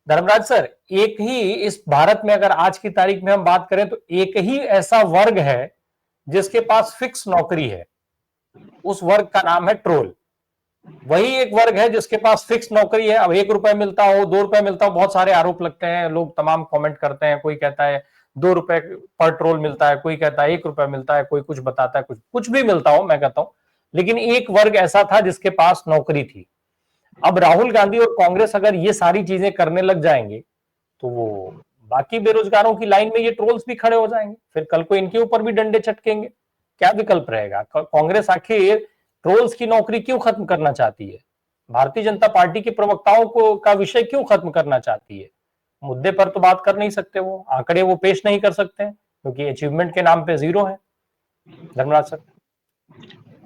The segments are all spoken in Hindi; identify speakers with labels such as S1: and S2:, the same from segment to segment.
S1: धर्मराज सर, एक ही इस भारत में अगर आज की तारीख में हम बात करें तो एक ही ऐसा वर्ग है जिसके पास फिक्स नौकरी है। उस वर्ग का नाम है ट्रोल। वही एक वर्ग है जिसके पास फिक्स नौकरी है। अब 1 रुपए मिलता हो, 2 रुपए मिलता हो, बहुत सारे आरोप लगते हैं, लोग तमाम कमेंट करते हैं। कोई कहता है 2 रुपए पर ट्रोल मिलता है, कोई कहता है 1 रुपए मिलता है, कोई कुछ बताता है, कुछ कुछ भी मिलता हो, मैं कहता हूं। लेकिन एक वर्ग ऐसा था जिसके पास नौकरी थी। अब राहुल गांधी और कांग्रेस अगर ये सारी चीजें करने लग जाएंगे तो वो बाकी बेरोजगारों की लाइन में ये ट्रोल्स भी खड़े हो जाएंगे, फिर कल को इनके ऊपर भी डंडे चटकेंगे। क्या विकल्प रहेगा? कांग्रेस आखिर ट्रोल्स की नौकरी क्यों खत्म करना चाहती है? भारतीय जनता पार्टी के प्रवक्ताओं को का विषय क्यों खत्म करना चाहती है? मुद्दे पर तो बात कर नहीं सकते, वो आंकड़े वो पेश नहीं कर सकते हैं क्योंकि अचीवमेंट के नाम पे जीरो है। धर्मराज सर,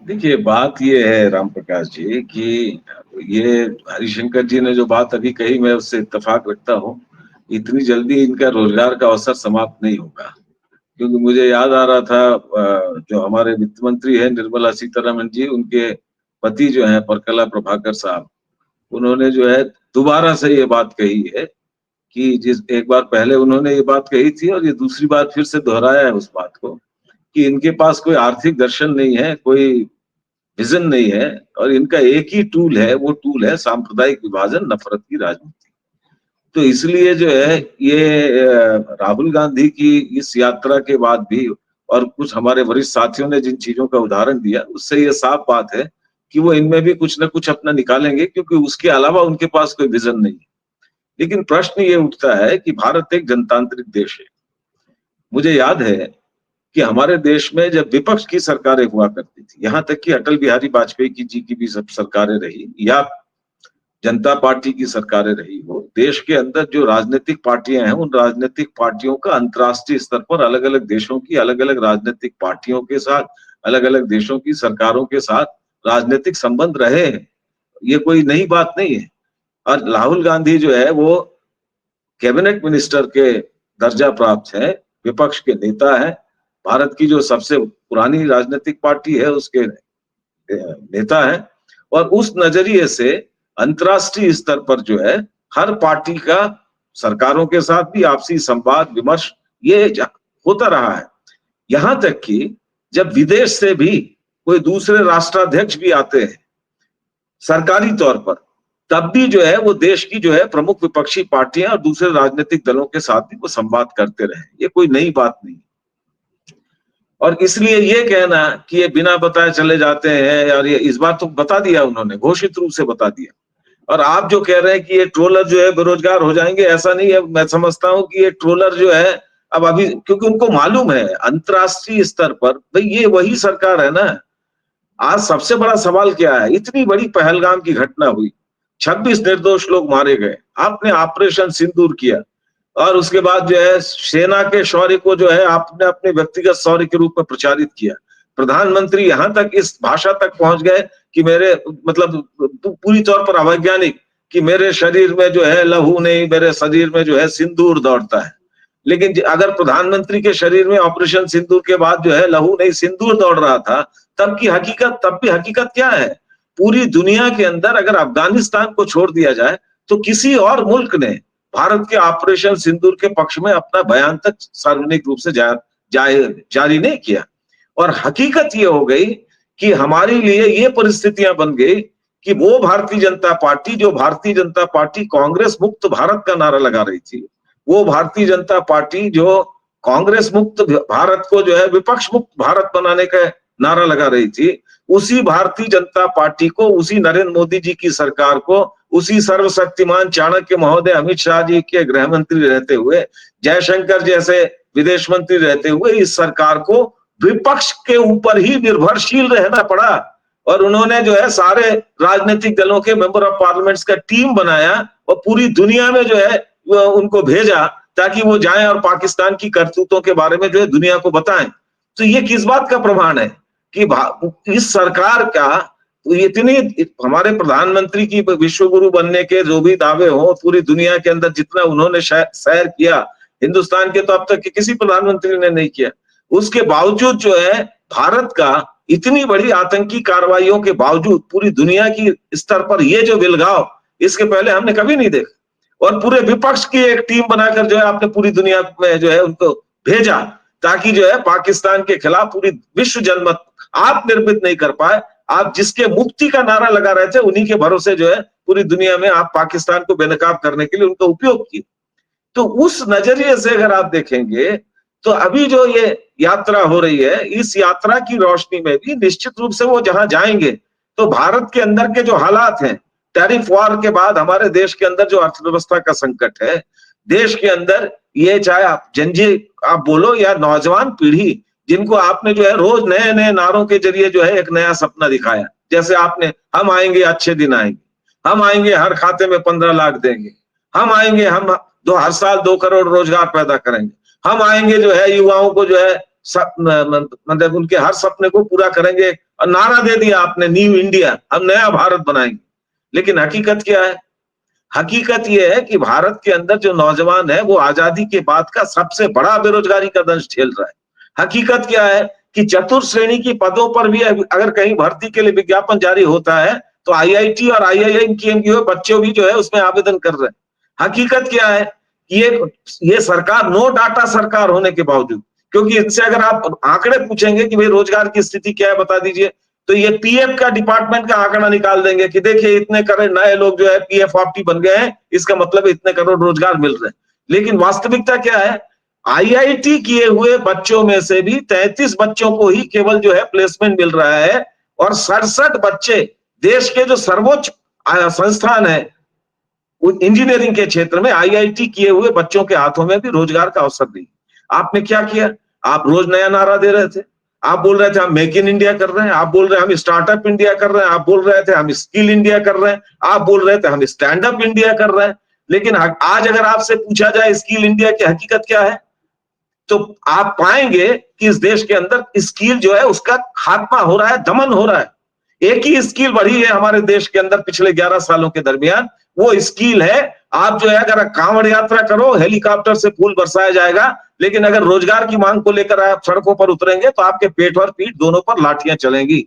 S2: देखिए, बात ये है राम प्रकाश जी कि ये हरिशंकर जी ने जो बात अभी कही, मैं उससे इत्तेफाक रखता हूँ। इतनी जल्दी इनका रोजगार का अवसर समाप्त नहीं होगा, क्योंकि मुझे याद आ रहा था जो हमारे वित्त मंत्री है निर्मला सीतारमण जी, उनके पति जो है परकला प्रभाकर साहब, उन्होंने जो है दोबारा से ये बात कही है कि जिस एक बार पहले उन्होंने ये बात कही थी और ये दूसरी बार फिर से दोहराया है उस बात को कि इनके पास कोई आर्थिक दर्शन नहीं है, कोई विजन नहीं है, और इनका एक ही टूल है, वो टूल है सांप्रदायिक विभाजन, नफरत की राजनीति। तो इसलिए जो है ये राहुल गांधी की इस यात्रा के बाद भी और कुछ हमारे वरिष्ठ साथियों ने जिन चीजों का उदाहरण दिया, उससे ये साफ बात है कि वो इनमें भी कुछ ना कुछ अपना निकालेंगे, क्योंकि उसके अलावा उनके पास कोई विजन नहीं है। लेकिन प्रश्न ये उठता है कि भारत एक जनतांत्रिक देश है। मुझे याद है कि हमारे देश में जब विपक्ष की सरकारें हुआ करती थी, यहाँ तक कि अटल बिहारी वाजपेयी की जी की भी सब सरकारें रही या जनता पार्टी की सरकारें रही हो, देश के अंदर जो राजनीतिक पार्टियां हैं, उन राजनीतिक पार्टियों का अंतर्राष्ट्रीय स्तर पर अलग अलग देशों की अलग अलग राजनीतिक पार्टियों के साथ, अलग अलग देशों की सरकारों के साथ राजनीतिक संबंध रहे हैं। ये कोई नई बात नहीं है। और राहुल गांधी जो है वो कैबिनेट मिनिस्टर के दर्जा प्राप्त है, विपक्ष के नेता है, भारत की जो सबसे पुरानी राजनीतिक पार्टी है उसके नेता है। और उस नजरिए से अंतर्राष्ट्रीय स्तर पर जो है हर पार्टी का सरकारों के साथ भी आपसी संवाद विमर्श ये होता रहा है। यहां तक कि जब विदेश से भी कोई दूसरे राष्ट्राध्यक्ष भी आते हैं सरकारी तौर पर, तब भी जो है वो देश की जो है प्रमुख विपक्षी पार्टियां और दूसरे राजनीतिक दलों के साथ भी वो संवाद करते रहे। ये कोई नई बात नहीं। और इसलिए ये कहना कि ये बिना बताए चले जाते हैं, और ये इस बार तो बता दिया उन्होंने, घोषित रूप से बता दिया। और आप जो कह रहे हैं कि ये ट्रोलर जो है बेरोजगार हो जाएंगे, ऐसा नहीं है। मैं समझता हूं कि ये ट्रोलर जो है अब अभी, क्योंकि उनको मालूम है अंतर्राष्ट्रीय स्तर पर भाई ये वही सरकार है ना। आज सबसे बड़ा सवाल क्या है, इतनी बड़ी पहलगाम की घटना हुई, 26 निर्दोष लोग मारे गए, आपने ऑपरेशन सिंदूर किया, और उसके बाद जो है सेना के शौर्य को जो है आपने अपने व्यक्तिगत शौर्य के रूप में प्रचारित किया। प्रधानमंत्री यहां तक इस भाषा तक पहुंच गए कि मेरे मतलब पूरी तौर पर अवैज्ञानिक कि मेरे शरीर में जो है लहू नहीं, मेरे शरीर में जो है सिंदूर दौड़ता है। लेकिन अगर प्रधानमंत्री के शरीर में ऑपरेशन सिंदूर के बाद जो है लहू नहीं सिंदूर दौड़ रहा था, तब भी हकीकत क्या है? पूरी दुनिया के अंदर अगर अफगानिस्तान को छोड़ दिया जाए तो किसी और मुल्क ने भारत के ऑपरेशन सिंदूर के पक्ष में अपना बयान तक सार्वजनिक रूप से जारी नहीं किया। और हकीकत ये हो गई कि हमारे लिए ये परिस्थितियां बन गई कि वो भारतीय जनता पार्टी जो भारतीय जनता पार्टी कांग्रेस मुक्त भारत का नारा लगा रही थी, वो भारतीय जनता पार्टी जो कांग्रेस मुक्त भारत को जो है विपक्ष मुक्त भारत बनाने का नारा लगा रही थी, उसी भारतीय जनता पार्टी को, उसी नरेंद्र मोदी जी की सरकार को, उसी सर्वशक्तिमान चाणक्य महोदय अमित शाह जी के गृह मंत्री रहते हुए, जयशंकर जैसे विदेश मंत्री रहते हुए इस सरकार को विपक्ष के ऊपर ही निर्भरशील रहना पड़ा। और उन्होंने जो है सारे राजनीतिक दलों के मेंबर ऑफ पार्लियामेंट्स का टीम बनाया और पूरी दुनिया में जो है उनको भेजा ताकि वो जाएं और पाकिस्तान की करतूतों के बारे में जो है दुनिया को बताएं। तो ये किस बात का प्रमाण है कि इस सरकार का इतनी, हमारे प्रधानमंत्री की विश्व गुरु बनने के जो भी दावे हो, पूरी दुनिया के अंदर जितना उन्होंने सैर किया, हिंदुस्तान के तो अब तक किसी प्रधानमंत्री ने नहीं किया। उसके बावजूद जो है भारत का इतनी बड़ी आतंकी कार्रवाइयों के बावजूद पूरी दुनिया की स्तर पर ये जो विलगाव, इसके पहले हमने कभी नहीं देखा। और पूरे विपक्ष की एक टीम बनाकर जो है आपने पूरी दुनिया में जो है उनको भेजा, ताकि जो है पाकिस्तान के खिलाफ पूरी विश्व जनमत आप निर्मित नहीं कर पाए। आप जिसके मुक्ति का नारा लगा रहे थे, उन्हीं के भरोसे जो है पूरी दुनिया में आप पाकिस्तान को बेनकाब करने के लिए उनका उपयोग किए। तो उस नजरिए से अगर आप देखेंगे तो अभी जो ये यात्रा हो रही है, इस यात्रा की रोशनी में भी निश्चित रूप से वो जहां जाएंगे तो भारत के अंदर के जो हालात हैं, टैरिफ वॉर के बाद हमारे देश के अंदर जो अर्थव्यवस्था का संकट है, देश के अंदर ये चाहे आप जनजी आप बोलो या नौजवान पीढ़ी, जिनको आपने जो है रोज नए नए नारों के जरिए जो है एक नया सपना दिखाया, जैसे आपने हम आएंगे अच्छे दिन आएंगे, हम आएंगे हर खाते में 15 लाख देंगे, हम आएंगे हम हर साल 2 करोड़ रोजगार पैदा करेंगे, हम आएंगे जो है युवाओं को जो है मतलब उनके हर सपने को पूरा करेंगे, और नारा दे दिया आपने न्यू इंडिया, हम नया भारत बनाएंगे। लेकिन हकीकत क्या है? हकीकत यह है कि भारत के अंदर जो नौजवान है वो आजादी के बाद का सबसे बड़ा बेरोजगारी का दंश झेल रहा है। हकीकत क्या है कि चतुर्थ श्रेणी की पदों पर भी अगर कहीं भर्ती के लिए विज्ञापन जारी होता है तो आईआईटी और आईआईएम के बच्चे भी जो है उसमें आवेदन कर रहे हैं। हकीकत क्या है कि ये सरकार नो डाटा सरकार होने के बावजूद, क्योंकि इनसे अगर आप आंकड़े पूछेंगे कि भाई रोजगार की स्थिति क्या है बता दीजिए, तो ये पीएफ का डिपार्टमेंट का आंकड़ा निकाल देंगे कि देखिए इतने करोड़ नए लोग जो है पीएफ ऑप्टी बन गए हैं, इसका मतलब इतने करोड़ रोजगार मिल रहे हैं। लेकिन वास्तविकता क्या है? आईआईटी किए हुए बच्चों में से भी 33 बच्चों को ही केवल जो है प्लेसमेंट मिल रहा है, और 67 बच्चे देश के जो सर्वोच्च संस्थान है इंजीनियरिंग के क्षेत्र में आईआईटी किए हुए बच्चों के हाथों में भी रोजगार का अवसर नहीं। आपने क्या किया? आप रोज नया नारा दे रहे थे, आप बोल रहे थे हम मेक इन इंडिया कर रहे हैं, आप बोल रहे हैं हम स्टार्टअप इंडिया कर रहे हैं, आप बोल रहे थे हम स्किल इंडिया कर रहे हैं, आप बोल रहे थे हम स्टैंड अप इंडिया कर रहे हैं। लेकिन आज अगर आपसे पूछा जाए स्किल इंडिया की हकीकत क्या है, तो आप पाएंगे कि इस देश के अंदर स्किल जो है उसका खात्मा हो रहा है, दमन हो रहा है। एक ही स्किल बढ़ी है हमारे देश के अंदर पिछले 11 सालों के दरमियान, वो स्किल है आप जो है अगर कांवड़ यात्रा करो हेलीकॉप्टर से फूल बरसाया जाएगा, लेकिन अगर रोजगार की मांग को लेकर आप सड़कों पर उतरेंगे तो आपके पेट और पीठ दोनों पर लाठियां चलेंगी।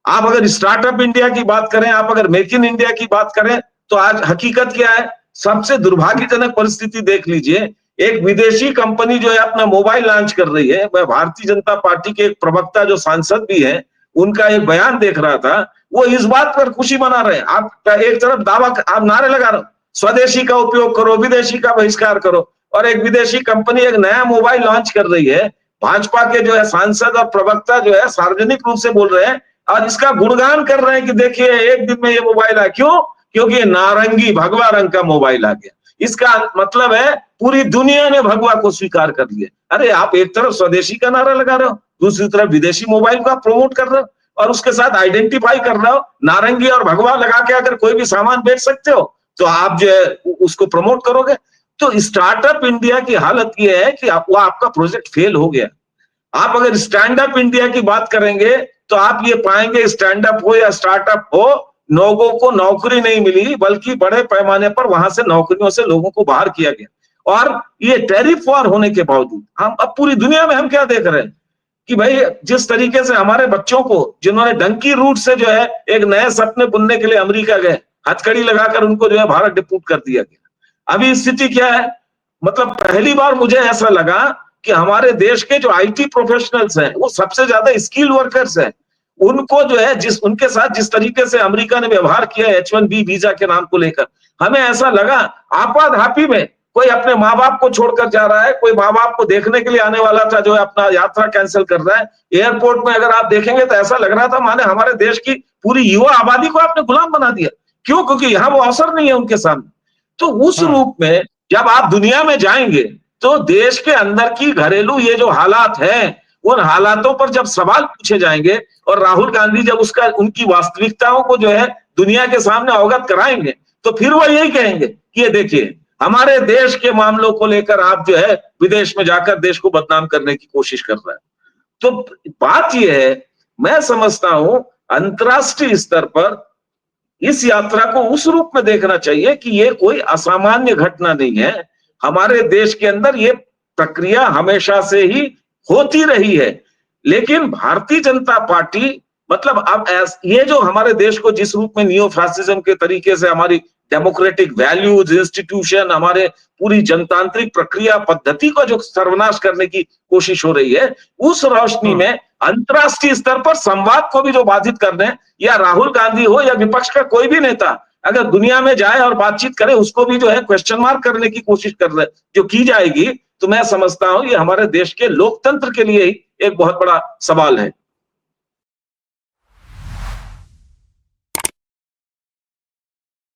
S2: आप अगर स्टार्टअप इंडिया की बात करें, आप अगर मेक इन इंडिया की बात करें, तो आज हकीकत क्या है? सबसे दुर्भाग्यजनक परिस्थिति देख लीजिए, एक विदेशी कंपनी जो है अपना मोबाइल लॉन्च कर रही है। मैं भारतीय जनता पार्टी के एक प्रवक्ता जो सांसद भी है उनका एक बयान देख रहा था, वो इस बात पर खुशी मना रहे हैं। आप एक तरफ दावा आप नारे लगा रहे हो स्वदेशी का उपयोग करो, विदेशी का बहिष्कार करो, और एक विदेशी कंपनी एक नया मोबाइल लॉन्च कर रही है। भाजपा के जो है सांसद और प्रवक्ता जो है सार्वजनिक रूप से बोल रहे हैं और इसका गुणगान कर रहे हैं कि देखिए एक दिन में ये मोबाइल आया। क्यों? क्योंकि ये नारंगी भगवा रंग का मोबाइल आ गया। इसका मतलब है पूरी दुनिया ने भगवा को स्वीकार कर लिया। अरे आप एक तरफ स्वदेशी का नारा लगा रहे हो, दूसरी तरफ विदेशी मोबाइल का प्रमोट कर रहे हो, और उसके साथ आइडेंटिफाई कर रहे हो नारंगी और भगवा लगा के अगर कोई भी सामान बेच सकते हो तो आप जो है उसको प्रमोट करोगे। तो स्टार्टअप इंडिया की हालत यह है कि वो आपका प्रोजेक्ट फेल हो गया। आप अगर स्टैंड अप इंडिया की बात करेंगे तो आप ये पाएंगे स्टैंड अप हो या स्टार्टअप हो, लोगों को नौकरी नहीं मिली, बल्कि बड़े पैमाने पर वहां से नौकरियों से लोगों को बाहर किया गया। और ये टैरिफ वॉर होने के बावजूद हम अब पूरी दुनिया में हम क्या देख रहे हैं कि भाई जिस तरीके से हमारे बच्चों को जिन्होंने डंकी रूट से जो है एक नए सपने बुनने के लिए अमेरिका गए, हथकड़ी लगाकर उनको जो है भारत डिपोर्ट कर दिया गया। अभी स्थिति क्या है? मतलब पहली बार मुझे ऐसा लगा कि हमारे देश के जो आईटी प्रोफेशनल्स हैं वो सबसे ज्यादा स्किल वर्कर्स हैं, उनको जो है उनके साथ जिस तरीके से अमेरिका ने व्यवहार किया H1B वीजा के नाम को लेकर, हमें ऐसा लगा आपाधापी में कोई अपने माँ बाप को छोड़कर जा रहा है, कोई माँ बाप को देखने के लिए आने वाला था जो है अपना यात्रा कैंसिल कर रहा है। एयरपोर्ट में अगर आप देखेंगे तो ऐसा लग रहा था माने हमारे देश की पूरी युवा आबादी को आपने गुलाम बना दिया। क्यों? क्योंकि यहाँ वो अवसर नहीं है उनके सामने। तो उस रूप में जब आप दुनिया में जाएंगे तो देश के अंदर की घरेलू ये जो हालात हैं, उन हालातों पर जब सवाल पूछे जाएंगे और राहुल गांधी जब उनकी वास्तविकताओं को जो है दुनिया के सामने अवगत कराएंगे, तो फिर वो यही कहेंगे कि ये देखिए हमारे देश के मामलों को लेकर आप जो है विदेश में जाकर देश को बदनाम करने की कोशिश कर रहे हैं। तो बात यह है, मैं समझता हूं अंतरराष्ट्रीय स्तर पर इस यात्रा को उस रूप में देखना चाहिए कि ये कोई असामान्य घटना नहीं है। हमारे देश के अंदर ये प्रक्रिया हमेशा से ही होती रही है, लेकिन भारतीय जनता पार्टी मतलब अब ये जो हमारे देश को जिस रूप में नियो फैसिज्म के तरीके से हमारी डेमोक्रेटिक वैल्यूज, इंस्टीट्यूशन, हमारे पूरी जनतांत्रिक प्रक्रिया पद्धति को जो सर्वनाश करने की कोशिश हो रही है, उस रोशनी में अंतर्राष्ट्रीय स्तर पर संवाद को भी जो बाधित करने, या राहुल गांधी हो या विपक्ष का कोई भी नेता अगर दुनिया में जाए और बातचीत करे, उसको भी जो है क्वेश्चन मार्क करने की कोशिश कर रहे जो की जाएगी, तो मैं समझता हूं ये हमारे देश के लोकतंत्र के लिए ही एक बहुत बड़ा सवाल है।